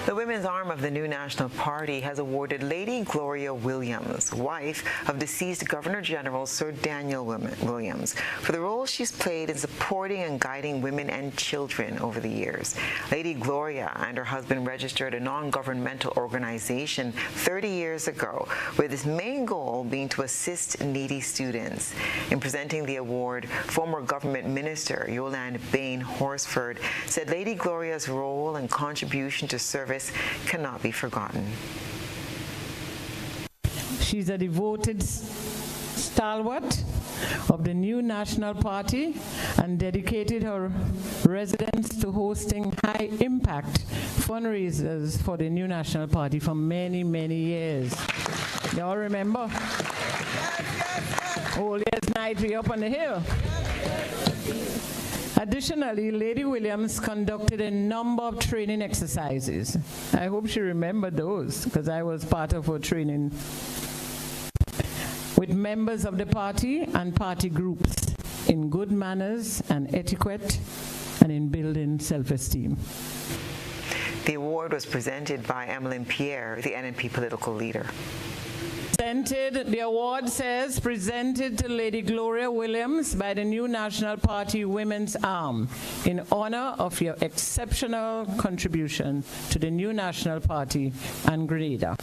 The women's arm of the new National Party has awarded Lady Gloria Williams, wife of deceased Governor General Sir Daniel Williams, for the role she's played in supporting and guiding women and children over the years. Lady Gloria and her husband registered a non-governmental organization 30 years ago, with its main goal being to assist needy students. In presenting the award, former government minister Yolande Bain Horsford said Lady Gloria's role and contribution to service cannot be forgotten. She's a devoted stalwart of the new National Party and dedicated her residence to hosting high-impact fundraisers for the new National Party for many, many years. You all remember? All year's night we up on the hill. Additionally, Lady Williams conducted a number of training exercises. I hope she remembered those, because I was part of her training with members of the party and party groups in good manners and etiquette and in building self-esteem. The award was presented by Emmeline Pierre, the NNP political leader. The award says, presented to Lady Gloria Williams by the New National Party Women's Arm in honor of your exceptional contribution to the New National Party and Grenada.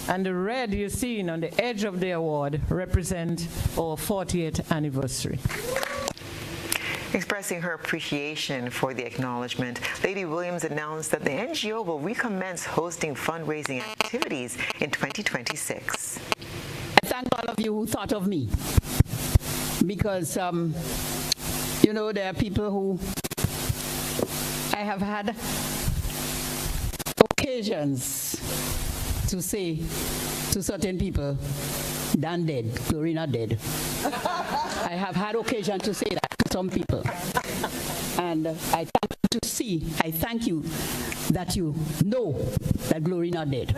And the red you see on the edge of the award represent our 40th anniversary. Expressing her appreciation for the acknowledgement, Lady Williams announced that the NGO will recommence hosting fundraising activities in 2026. I thank all of you who thought of me, because, you know, there are people who I have had occasions to say to certain people, Dan dead, Glorina dead. I have had occasion to say that to some people. And I thank you that you know that Glorina dead.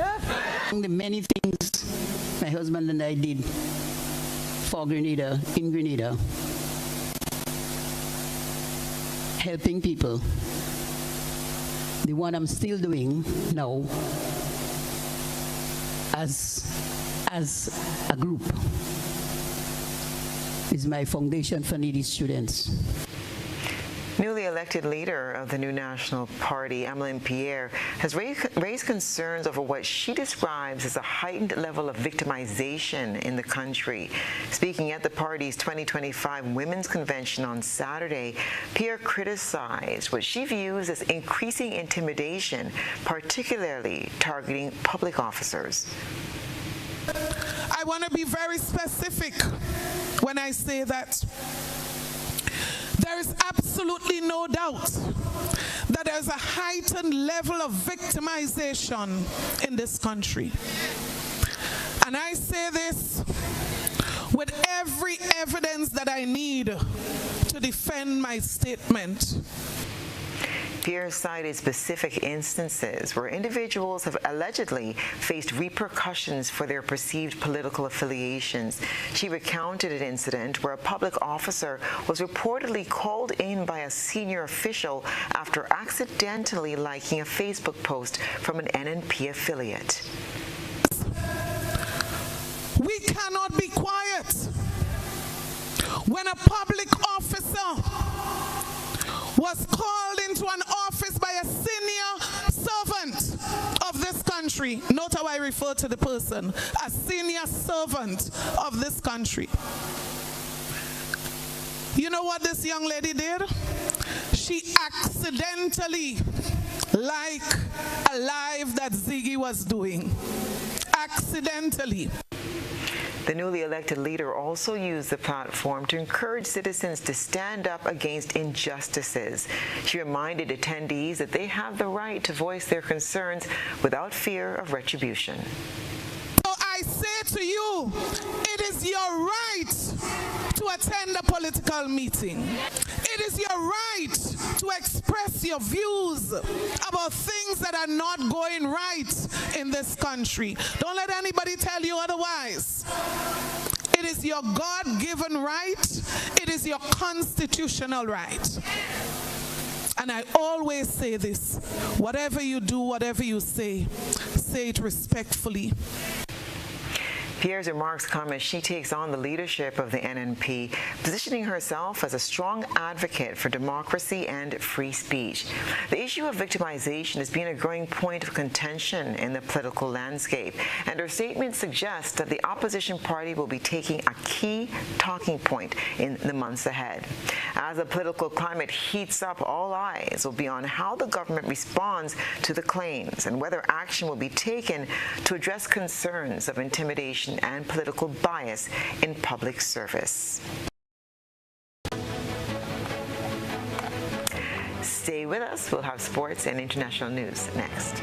The many things my husband and I did for Grenada, in Grenada, helping people. The one I'm still doing now as a group is my foundation for needy students. Newly elected leader of the New National Party, Emmeline Pierre, has raised concerns over what she describes as a heightened level of victimization in the country. Speaking at the party's 2025 Women's Convention on Saturday, Pierre criticized what she views as increasing intimidation, particularly targeting public officers. I want to be very specific when I say that there is absolutely no doubt that there's a heightened level of victimization in this country. And I say this with every evidence that I need to defend my statement. Pierre cited specific instances where individuals have allegedly faced repercussions for their perceived political affiliations. She recounted an incident where a public officer was reportedly called in by a senior official after accidentally liking a Facebook post from an NNP affiliate. We cannot be quiet when a public officer was called into an office by a senior servant of this country. Note how I refer to the person, a senior servant of this country. You know what this young lady did? She accidentally liked a live that Ziggy was doing. Accidentally. The newly elected leader also used the platform to encourage citizens to stand up against injustices. She reminded attendees that they have the right to voice their concerns without fear of retribution. So I say to you, it is your right to attend a political meeting. It is your right to express your views about things that are not going right in this country. Don't let anybody tell you otherwise. It is your God-given right. It is your constitutional right. And I always say this, whatever you do, whatever you say it respectfully. Pierre's remarks come as she takes on the leadership of the NNP, positioning herself as a strong advocate for democracy and free speech. The issue of victimization has been a growing point of contention in the political landscape, and her statement suggests that the opposition party will be taking a key talking point in the months ahead. As the political climate heats up, all eyes will be on how the government responds to the claims and whether action will be taken to address concerns of intimidation and political bias in public service. Stay with us. We'll have sports and international news next.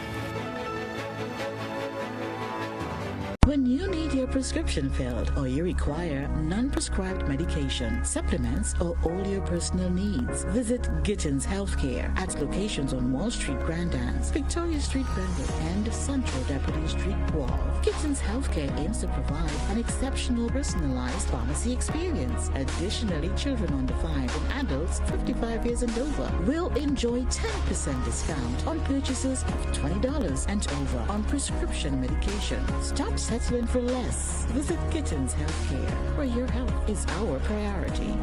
When you need your prescription filled or you require non-prescribed medication, supplements, or all your personal needs, visit Gittins Healthcare at locations on Wall Street, Grand Anse, Victoria Street, Grenville, and Central Deputy Street, Wall. Gittins Healthcare aims to provide an exceptional personalized pharmacy experience. Additionally, children under 5 and adults 55 years and over will enjoy 10% discount on purchases of $20 and over on prescription medication. Stop settling for less. Visit Gittins Healthcare, where your health is our priority.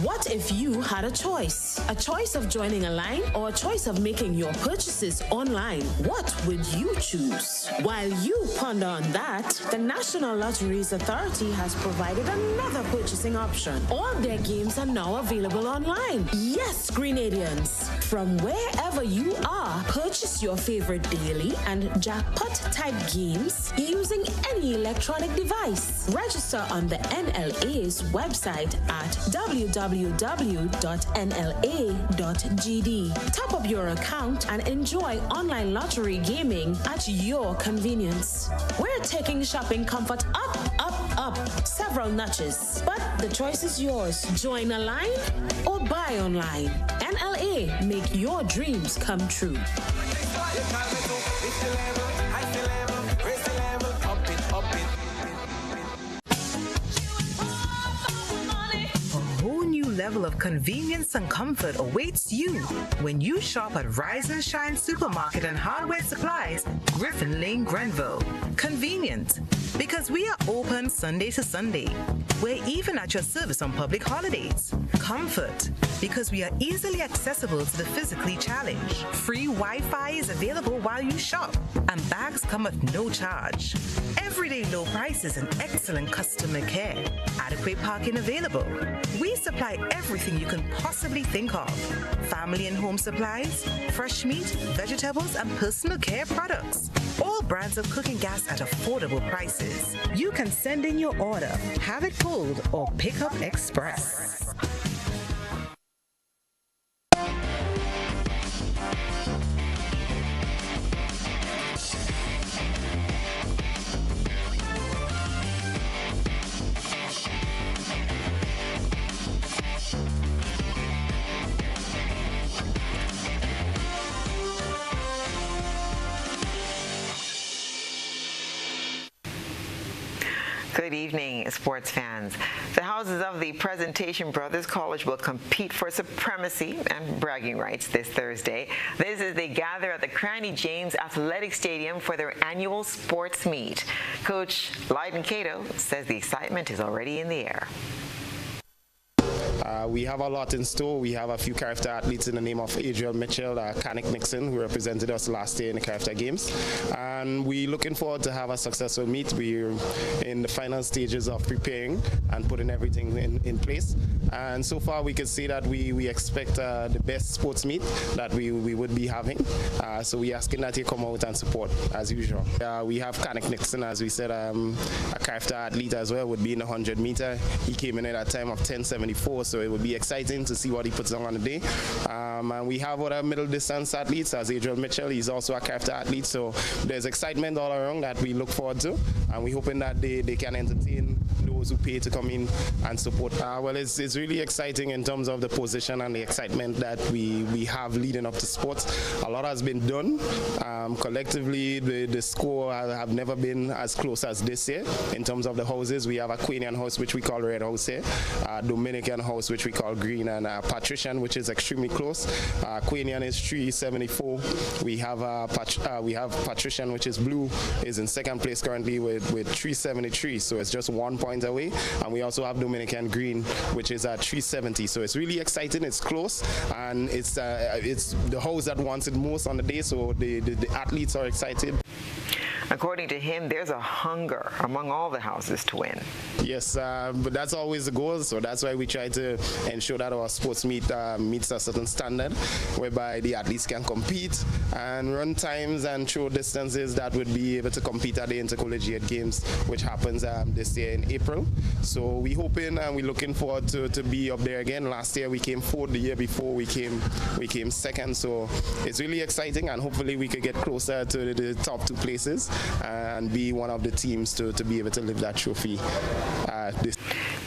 What if you had a choice? A choice of joining a line or a choice of making your purchases online? What would you choose? While you ponder on that, the National Lotteries Authority has provided another purchasing option. All their games are now available online. Yes, Grenadians, from wherever you are, purchase your favorite daily and jackpot-type games using any electronic device. Register on the NLA's website at www.nla.gd. Top up your account and enjoy online lottery gaming at your convenience. We're taking shopping comfort up several notches, but the choice is yours. Join a line or buy online. NLA, make your dreams come true. Level of convenience and comfort awaits you when you shop at Rise and Shine Supermarket and Hardware Supplies, Griffin Lane, Grenville. Convenient, because we are open Sunday to Sunday. We're even at your service on public holidays. Comfort, because we are easily accessible to the physically challenged. Free Wi-Fi is available while you shop, and bags come at no charge. Everyday low prices and excellent customer care. Adequate parking available. We supply everything you can possibly think of. Family and home supplies, fresh meat, vegetables, and personal care products. All brands of cooking gas at affordable prices. You can send in your order, have it pulled, or pick up express. Good evening, sports fans. The houses of the Presentation Brothers College will compete for supremacy and bragging rights this Thursday. This is they gather at the Cranny James Athletic Stadium for their annual sports meet. Coach Lyden Cato says the excitement is already in the air. We have a lot in store. We have a few character athletes in the name of Adriel Mitchell, Kanik Nixon, who represented us last year in the character games. And we're looking forward to have a successful meet. We're in the final stages of preparing and putting everything in place. And so far we can say that we expect the best sports meet that we would be having. So we're asking that you come out and support as usual. We have Kanik Nixon, as we said, a character athlete as well, would be in the 100 meter. He came in at a time of 10:74, so it would be exciting to see what he puts on the day. And we have other middle distance athletes, as Adriel Mitchell. He's also a character athlete, so there's excitement all around that we look forward to, and we're hoping that they can entertain those who pay to come in and support. Well, it's really exciting in terms of the position and the excitement that we have leading up to sports. A lot has been done. Collectively, the score have never been as close as this year. In terms of the houses, we have a Quanian house, which we call Red House here, a Dominican house, which we call Green, and a Patrician, which is extremely close. Quanian is 374. We have Patrician, which is blue, is in second place currently with 373. So it's just 1 point away. And we also have Dominican Green, which is at 370. So it's really exciting. It's close, and it's the house that wants it most on the day. So the athletes are excited. According to him, there's a hunger among all the houses to win. Yes, but that's always the goal, so that's why we try to to ensure that our sports meets a certain standard, whereby the athletes can compete and run times and throw distances that would be able to compete at the Intercollegiate Games, which happens this year in April. So we're hoping and we're looking forward to be up there again. Last year we came fourth, the year before we came second. So it's really exciting, and hopefully we could get closer to the top two places and be one of the teams to be able to lift that trophy.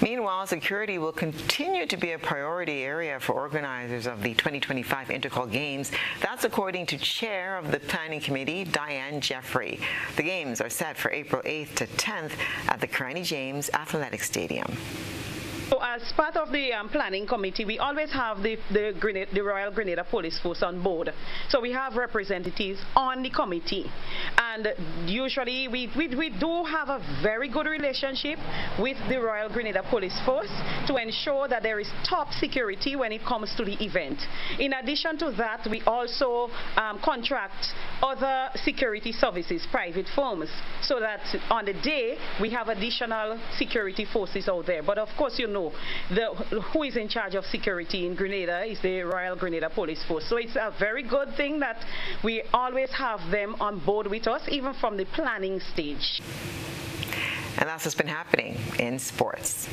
Meanwhile, security will continue to be a priority area for organizers of the 2025 Intercol Games. That's according to Chair of the Planning Committee, Diane Jeffrey. The Games are set for April 8th to 10th at the Carani James Athletic Stadium. So as part of the planning committee, we always have the Royal Grenada Police Force on board. So we have representatives on the committee. And usually we do have a very good relationship with the Royal Grenada Police Force to ensure that there is top security when it comes to the event. In addition to that, we also contract other security services, private firms, so that on the day we have additional security forces out there. But of course, you know, who is in charge of security in Grenada is the Royal Grenada Police Force. So it's a very good thing that we always have them on board with us, even from the planning stage. And that's what's been happening in sports.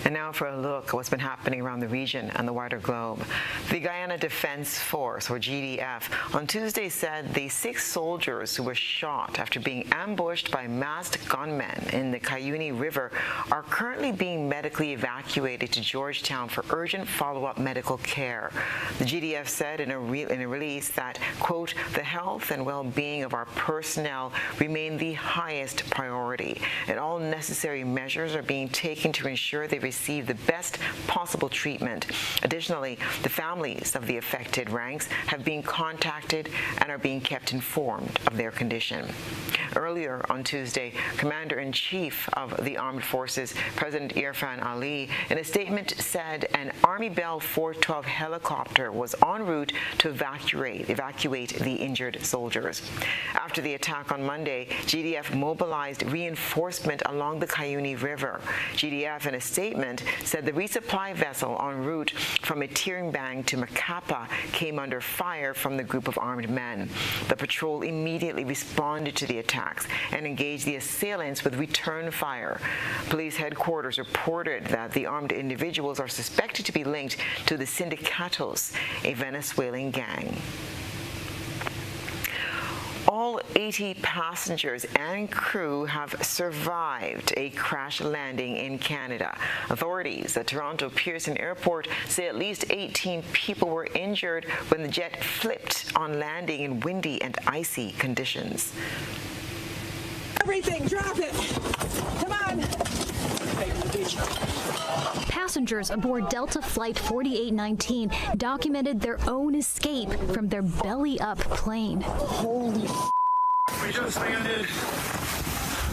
And now for a look at what's been happening around the region and the wider globe. The Guyana Defense Force, or GDF, on Tuesday said the 6 soldiers who were shot after being ambushed by masked gunmen in the Cayuny River are currently being medically evacuated to Georgetown for urgent follow-up medical care. The GDF said in a release that, quote, the health and well-being of our personnel remain the highest priority, and all necessary measures are being taken to ensure they receive the best possible treatment. Additionally, the families of the affected ranks have been contacted and are being kept informed of their condition. Earlier on Tuesday, Commander-in-Chief of the Armed Forces, President Irfan Ali, in a statement said an Army Bell 412 helicopter was en route to evacuate the injured soldiers. After the attack on Monday, GDF mobilized reinforcement along the Cayuny River. GDF, in a statement, said the resupply vessel en route from Itiringbang to Macapa came under fire from the group of armed men. The patrol immediately responded to the attacks and engaged the assailants with return fire. Police headquarters reported that the armed individuals are suspected to be linked to the Sindicatos, a Venezuelan gang. All 80 passengers and crew have survived a crash landing in Canada. Authorities at Toronto Pearson Airport say at least 18 people were injured when the jet flipped on landing in windy and icy conditions. Everything, drop it! Come on! Passengers aboard Delta Flight 4819 documented their own escape from their belly-up plane. Holy we just landed.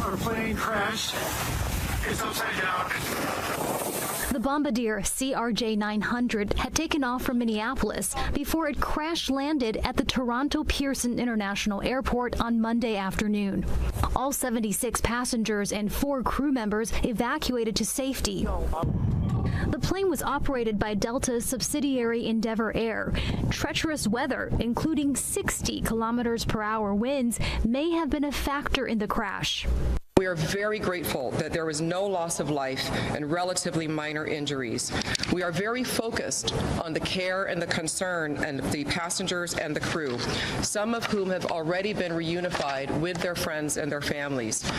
Our plane crashed. It's upside down. The Bombardier CRJ-900 had taken off from Minneapolis before it crash-landed at the Toronto Pearson International Airport on Monday afternoon. All 76 passengers and 4 crew members evacuated to safety. The plane was operated by Delta's subsidiary Endeavour Air. Treacherous weather, including 60 kilometers per hour winds, may have been a factor in the crash. We are very grateful that there was no loss of life and relatively minor injuries. We are very focused on the care and the concern and the passengers and the crew, some of whom have already been reunified with their friends and their families.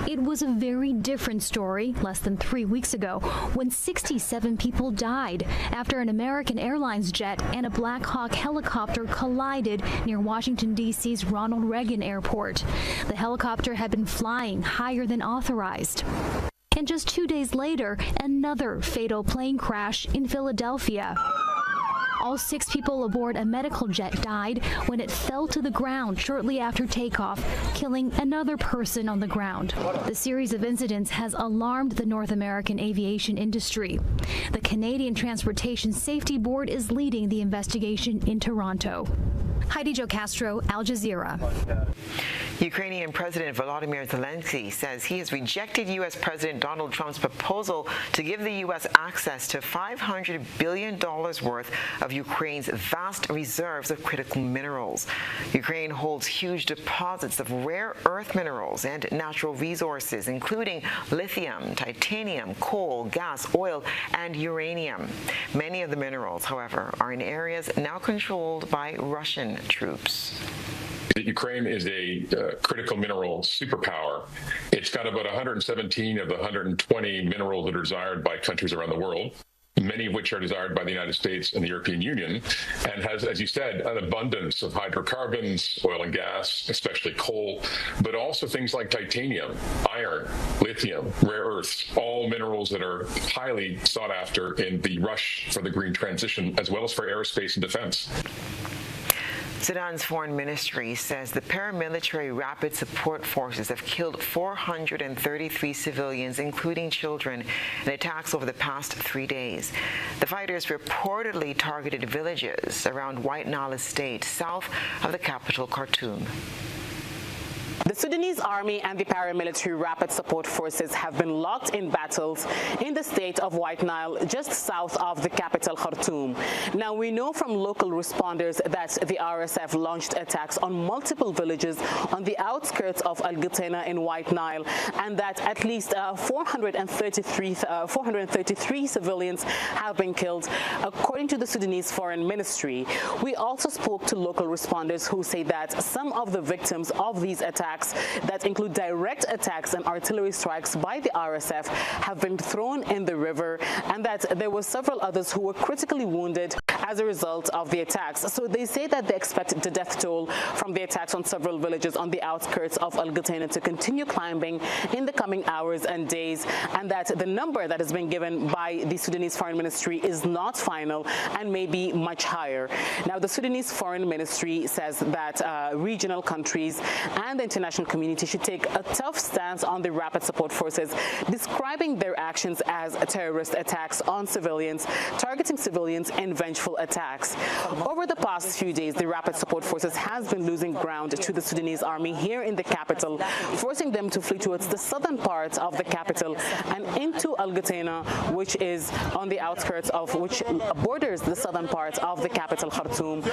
It was a very different story less than 3 weeks ago when 67 people died after an American Airlines jet and a Black Hawk helicopter collided near Washington, D.C.'s Ronald Reagan Airport. The helicopter had been flying higher than authorized. And just 2 days later, another fatal plane crash in Philadelphia. All 6 people aboard a medical jet died when it fell to the ground shortly after takeoff, killing another person on the ground. The series of incidents has alarmed the North American aviation industry. The Canadian Transportation Safety Board is leading the investigation in Toronto. Heidi Jo Castro, Al Jazeera. Ukrainian President Volodymyr Zelensky says he has rejected U.S. President Donald Trump's proposal to give the U.S. access to $500 billion worth of Ukraine's vast reserves of critical minerals. Ukraine holds huge deposits of rare earth minerals and natural resources, including lithium, titanium, coal, gas, oil, and uranium. Many of the minerals, however, are in areas now controlled by Russian troops. Ukraine is a critical mineral superpower. It's got about 117 of the 120 minerals that are desired by countries around the world, many of which are desired by the United States and the European Union, and has, as you said, an abundance of hydrocarbons, oil and gas, especially coal, but also things like titanium, iron, lithium, rare earths, all minerals that are highly sought after in the rush for the green transition, as well as for aerospace and defense. Sudan's foreign ministry says the paramilitary rapid support forces have killed 433 civilians, including children, in attacks over the past 3 days. The fighters reportedly targeted villages around White Nile Estate, south of the capital, Khartoum. The Sudanese army and the paramilitary rapid support forces have been locked in battles in the state of White Nile, just south of the capital, Khartoum. Now, we know from local responders that the RSF launched attacks on multiple villages on the outskirts of Al-Ghitana in White Nile, and that at least 433 civilians have been killed, according to the Sudanese Foreign Ministry. We also spoke to local responders who say that some of the victims of these attacks that include direct attacks and artillery strikes by the RSF have been thrown in the river, and that there were several others who were critically wounded as a result of the attacks. So they say that they expect the death toll from the attacks on several villages on the outskirts of Al-Ghitana to continue climbing in the coming hours and days, and that the number that has been given by the Sudanese Foreign Ministry is not final and may be much higher. Now, the Sudanese Foreign Ministry says that regional countries and the international community should take a tough stance on the rapid support forces, describing their actions as terrorist attacks on civilians, targeting civilians in vengeful attacks. Over the past few days, the rapid support forces has been losing ground to the Sudanese army here in the capital, forcing them to flee towards the southern parts of the capital and into Al-Ghitana, which is on the outskirts of, which borders the southern part of the capital, Khartoum,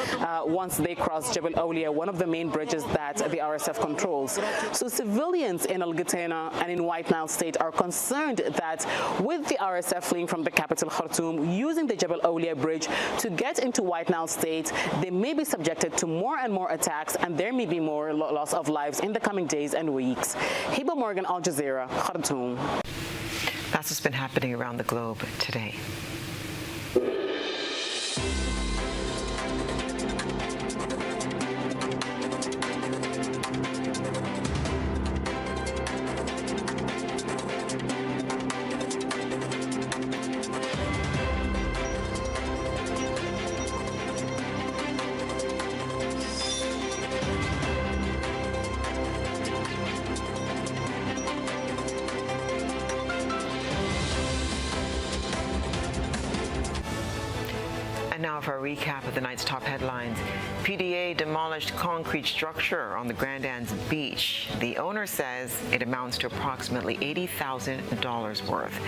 once they cross Jebel Awliya, one of the main bridges that the RSF controls. So civilians in Al-Ghitana and in White Nile State are concerned that with the RSF fleeing from the capital, Khartoum, using the Jebel Awliya bridge to get into White Nile State, they may be subjected to more and more attacks, and there may be more loss of lives in the coming days and weeks. Hiba Morgan, Al Jazeera, Khartoum. That's what's been happening around the globe today. Now for a recap of the night's top headlines. PDA demolished concrete structure on the Grand Anse beach. The owner says it amounts to approximately $80,000 worth.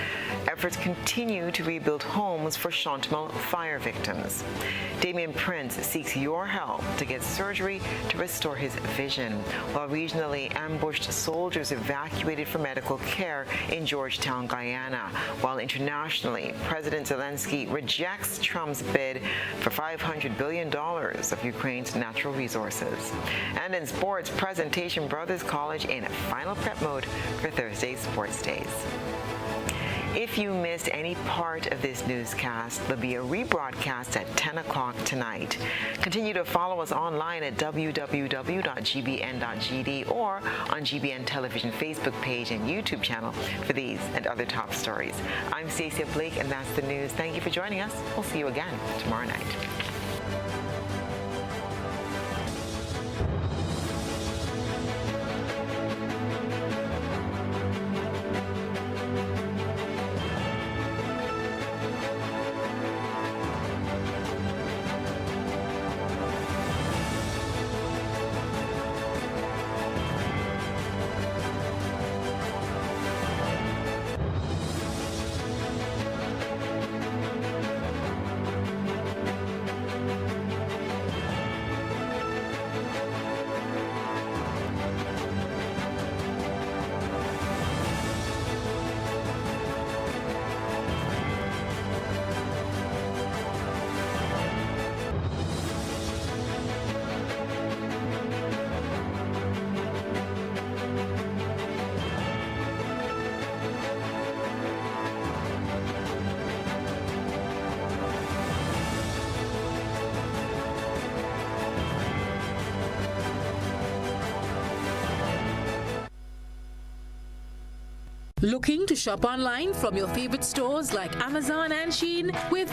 Efforts continue to rebuild homes for Chantemont fire victims. Damian Prince seeks your help to get surgery to restore his vision, while regionally ambushed soldiers evacuated for medical care in Georgetown, Guyana, while internationally, President Zelensky rejects Trump's bid for $500 billion of Ukraine's natural resources. And in sports, Presentation Brothers College in final prep mode for Thursday's Sports Days. If you missed any part of this newscast, there'll be a rebroadcast at 10 o'clock tonight. Continue to follow us online at www.gbn.gd or on GBN Television Facebook page and YouTube channel for these and other top stories. I'm Stacey Blake, and that's the news. Thank you for joining us. We'll see you again tomorrow night. Looking to shop online from your favorite stores like Amazon and Shein with